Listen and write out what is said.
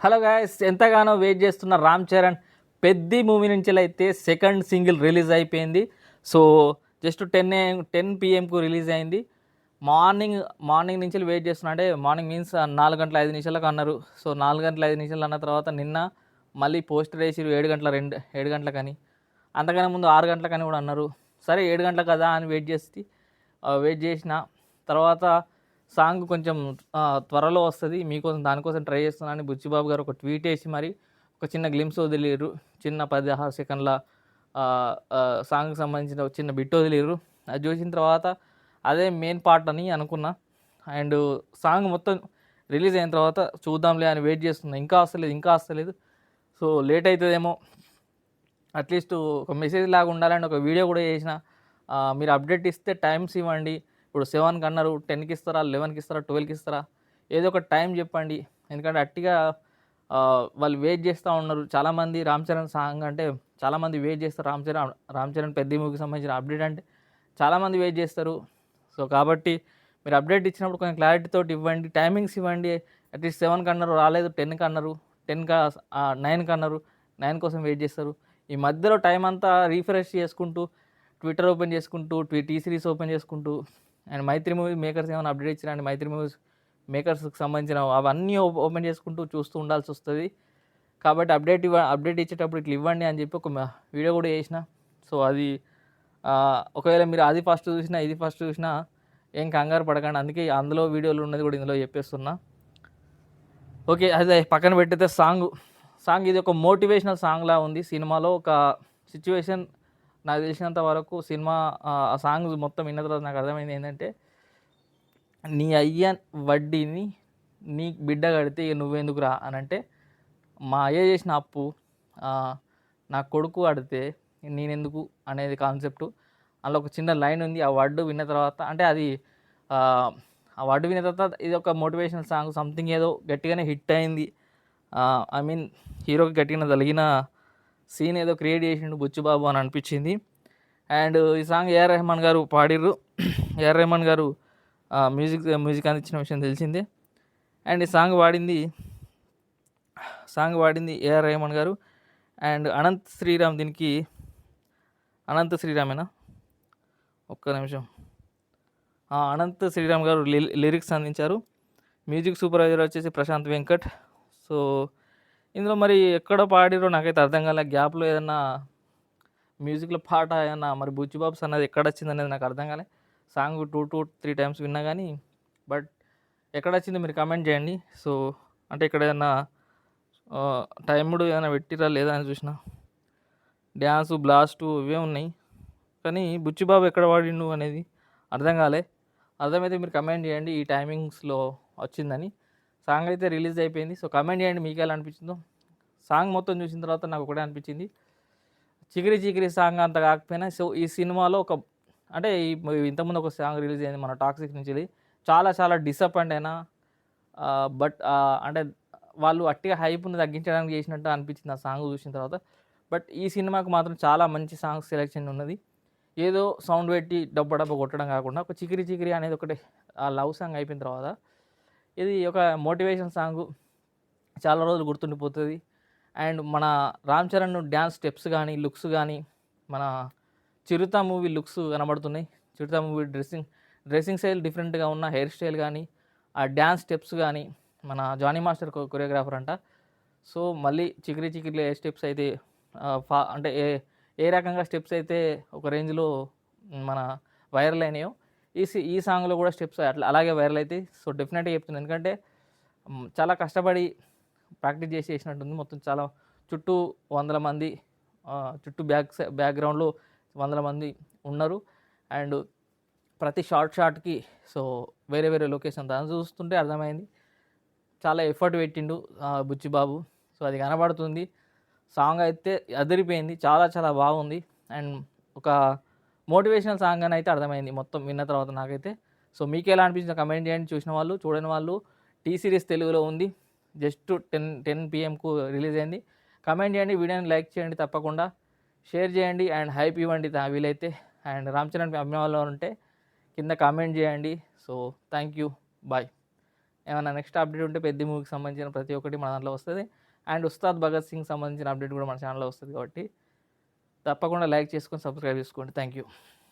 Hello guys, ఎంతగానో wait చేస్తున్న Ram Charan Peddi movie నుంచి అయితే సెకండ్ సింగిల్ రిలీజ్ అయిపోయింది. సో జస్ట్ 10 పిఎంకు రిలీజ్ అయింది. మార్నింగ్ మార్నింగ్ నుంచి వెయిట్ చేస్తున్నా. అంటే మార్నింగ్ మీన్స్ 4 గంటల 5 నిమిషాలకు అన్నారు. సో 4 గంటల 5 నిమిషాలు అన్న తర్వాత నిన్న మళ్ళీ పోస్టర్ వేసిరు 7 గంటలకని. అంతకన్నా ముందు 6 గంటలకని కూడా అన్నారు. సరే 7 గంటలకు కదా అని వెయిట్ చేసిన తర్వాత సాంగ్ కొంచెం త్వరలో వస్తుంది మీకోసం, దానికోసం ట్రై చేస్తున్నాను. బుచ్చిబాబు గారు ఒక ట్వీట్ వేసి మరి ఒక చిన్న గ్లిమ్స్ వదిలేరు. చిన్న 16 సెకండ్ల సాంగ్కి సంబంధించిన ఒక చిన్న బిట్ వదిలేరు. అది చూసిన తర్వాత అదే మెయిన్ పార్ట్ అని అనుకున్నా. అండ్ సాంగ్ మొత్తం రిలీజ్ అయిన తర్వాత చూద్దాంలే అని వెయిట్ చేస్తున్నా. ఇంకా వస్తలేదు. సో లేట్ అవుతుందేమో, అట్లీస్ట్ ఒక మెసేజ్ లాగా ఉండాలని ఒక వీడియో కూడా చేసిన. మీరు అప్డేట్ ఇస్తే టైమ్స్ ఇవ్వండి. ఇప్పుడు 7కి అన్నారు, 10కి ఇస్తారా, 11కి ఇస్తారా, 12కి ఇస్తారా, ఏదో ఒక టైం చెప్పండి. ఎందుకంటే అట్టిగా వాళ్ళు వెయిట్ చేస్తూ ఉన్నారు. చాలామంది రామ్ చరణ్ సాంగ్ అంటే చాలామంది వెయిట్ చేస్తారు. రామ్ చరణ్ పెద్ద మూవీకి సంబంధించిన అప్డేట్ అంటే చాలామంది వెయిట్ చేస్తారు. సో కాబట్టి మీరు అప్డేట్ ఇచ్చినప్పుడు కొంచెం క్లారిటీతో ఇవ్వండి, టైమింగ్స్ ఇవ్వండి. అట్లీస్ట్ 7కి అన్నారు, రాలేదు, 10కి అన్నారు, 9కి అన్నారు, 9 కోసం వెయిట్ చేస్తారు. ఈ మధ్యలో టైం అంతా రీఫ్రెష్ చేసుకుంటూ, ట్విట్టర్ ఓపెన్ చేసుకుంటూ, టీ సిరీస్ ఓపెన్ చేసుకుంటూ, అండ్ మైత్రి మూవీ మేకర్స్ ఏమైనా అప్డేట్ ఇచ్చినా మైత్రి మూవీస్ మేకర్స్కి సంబంధించిన అవన్నీ ఓపెన్ చేసుకుంటూ చూస్తూ ఉండాల్సి వస్తుంది. కాబట్టి అప్డేట్ ఇచ్చేటప్పుడు ఇట్లా ఇవ్వండి అని చెప్పి ఒక వీడియో కూడా చేసిన. సో అది ఒకవేళ మీరు అది ఫస్ట్ చూసినా ఇది ఫస్ట్ చూసినా ఏం కంగారు పడకండి. అందుకే అందులో వీడియోలు ఉన్నది కూడా ఇందులో చెప్పేస్తున్నా. ఓకే, అదే పక్కన పెట్టితే సాంగ్ ఇది ఒక మోటివేషనల్ సాంగ్లా ఉంది. సినిమాలో ఒక సిచ్యువేషన్ నాకు తెలిసినంత వరకు సినిమా ఆ సాంగ్ మొత్తం విన్న తర్వాత నాకు అర్థమైంది ఏంటంటే, నీ అయ్య వడ్డీని నీ బిడ్డ కడితే ఇక నువ్వెందుకురా అని అంటే, మా అయ్య చేసిన అప్పు నా కొడుకు కడితే నేనెందుకు అనేది కాన్సెప్టు. అందులో ఒక చిన్న లైన్ ఉంది. ఆ వర్డ్ విన్న తర్వాత అంటే అది ఆ వర్డ్ విన్న తర్వాత ఇది ఒక మోటివేషనల్ సాంగ్ సంథింగ్ ఏదో గట్టిగానే హిట్ అయింది. ఐ మీన్ హీరోకి గట్టిగా తగిలిన సీన్ ఏదో క్రియేట్ చేసిండు బుచ్చిబాబు అని అనిపించింది. అండ్ ఈ సాంగ్ ఏఆర్ రెహమాన్ గారు పాడిర్రు. ఏఆర్ రెహమాన్ గారు మ్యూజిక్ అందించిన విషయం తెలిసిందే. అండ్ ఈ సాంగ్ పాడింది ఏఆర్ రెహమాన్ గారు. అండ్ అనంత్ శ్రీరామేనా, ఒక్క నిమిషం, అనంత్ శ్రీరామ్ గారు లిరిక్స్ అందించారు. మ్యూజిక్ సూపర్వైజర్ వచ్చేసి ప్రశాంత్ వెంకట్. సో ఇందులో మరి ఎక్కడ పాడిరో నాకైతే అర్థం కాలే. గ్యాప్లో ఏదన్నా మ్యూజిక్లో పాట ఏమన్నా మరి బుచ్చిబాబ్స్ అన్నది ఎక్కడ వచ్చింది అనేది నాకు అర్థం కాలే. సాంగ్ 2-3 టైమ్స్ విన్నా కానీ బట్ ఎక్కడ వచ్చిందో మీరు కామెంట్ చేయండి. సో అంటే ఇక్కడ ఏదన్నా టైముడు ఏమైనా పెట్టిరా లేదా అని చూసిన. డ్యాన్సు బ్లాస్టు ఇవే ఉన్నాయి కానీ బుచ్చిబాబు ఎక్కడ వాడిండు అనేది అర్థం కాలే. అర్థమైతే మీరు కమెంట్ చేయండి ఈ టైమింగ్స్లో వచ్చిందని. సాంగ్ అయితే రిలీజ్ అయిపోయింది. సో కమెంట్ చేయండి మీకు ఎలా అనిపించిందో. సాంగ్ మొత్తం చూసిన తర్వాత నాకు ఒకటే అనిపించింది, చికిరి చికిరి సాంగ్ అంత కాకపోయినా సో ఈ సినిమాలో ఒక అంటే ఇంతకుముందు ఒక సాంగ్ రిలీజ్ అయింది మన టాక్సిక్ నుంచి, చాలా చాలా డిసప్పాయింట్ అయినా. బట్ అంటే వాళ్ళు అట్టిగా హైప్ను తగ్గించడానికి చేసినట్టు అనిపించింది ఆ సాంగ్ చూసిన తర్వాత. బట్ ఈ సినిమాకు మాత్రం చాలా మంచి సాంగ్ సెలెక్షన్ ఉన్నది. ఏదో సౌండ్ పెట్టి డబ్బ కొట్టడం కాకుండా ఒక చికిరి చికిరి అనేది ఒకటి ఆ లవ్ సాంగ్ అయిపోయిన తర్వాత ఇది ఒక మోటివేషన్ సాంగు, చాలా రోజులు గుర్తుండిపోతుంది. అండ్ మన రామ్ చరణ్ డ్యాన్స్ స్టెప్స్ కానీ లుక్స్ కానీ మన చిరుత మూవీ లుక్స్ కనబడుతున్నాయి. చిరుత మూవీ డ్రెస్సింగ్ స్టైల్ డిఫరెంట్గా ఉన్న హెయిర్ స్టైల్ కానీ ఆ డ్యాన్స్ స్టెప్స్ కానీ మన జానీ మాస్టర్ కొరియోగ్రాఫర్ అంట. సో మళ్ళీ చికిరి చికిరిలో ఏ స్టెప్స్ అయితే అంటే ఏ రకంగా స్టెప్స్ అయితే ఒక రేంజ్లో మన వైరల్ అయినాయో ఈ సాంగ్లో కూడా స్టెప్స్ అలాగే వైరల్ అవుతాయి. సో డెఫినెట్గా చెప్తున్నాను, ఎందుకంటే చాలా కష్టపడి ప్రాక్టీస్ చేసినట్టుంది. మొత్తం చాలా చుట్టూ 100 మంది, చుట్టూ బ్యాక్గ్రౌండ్లో 100 మంది ఉన్నారు. అండ్ ప్రతి షార్ట్కి సో వేరే వేరే లొకేషన్ దాన్ని చూస్తుంటే అర్థమైంది చాలా ఎఫర్ట్ పెట్టిండు బుచ్చిబాబు. సో అది కనబడుతుంది. సాంగ్ అయితే అదిరిపోయింది, చాలా చాలా బాగుంది. అండ్ ఒక మోటివేషనల్ సాంగ్ అని అయితే అర్థమైంది మొత్తం విన్న తర్వాత నాకైతే. సో మీకు ఎలా అనిపించిందో కమెంట్ చేయండి. చూసిన వాళ్ళు, చూడని వాళ్ళు టీ సిరీస్ తెలుగులో ఉంది. జస్ట్ 10 పిఎంకు రిలీజ్ అయింది. కమెంట్ చేయండి, వీడియోని లైక్ చేయండి, తప్పకుండా షేర్ చేయండి అండ్ హైప్ ఇవ్వండి వీలైతే. అండ్ రామ్ చరణ్ అభిమానులు ఉంటే కింద కామెంట్ చేయండి. So thank you, bye. ఏమైనా నెక్స్ట్ అప్డేట్ ఉంటే పెద్ద మూవీకి సంబంధించిన ప్రతి ఒక్కటి మన దాంట్లో వస్తుంది. అండ్ ఉస్తాద్ భగత్ సింగ్ సంబంధించిన అప్డేట్ కూడా మన ఛానల్లో వస్తుంది కాబట్టి తప్పకుండా లైక్ చేసుకొని సబ్స్క్రైబ్ చేసుకోండి. Thank you.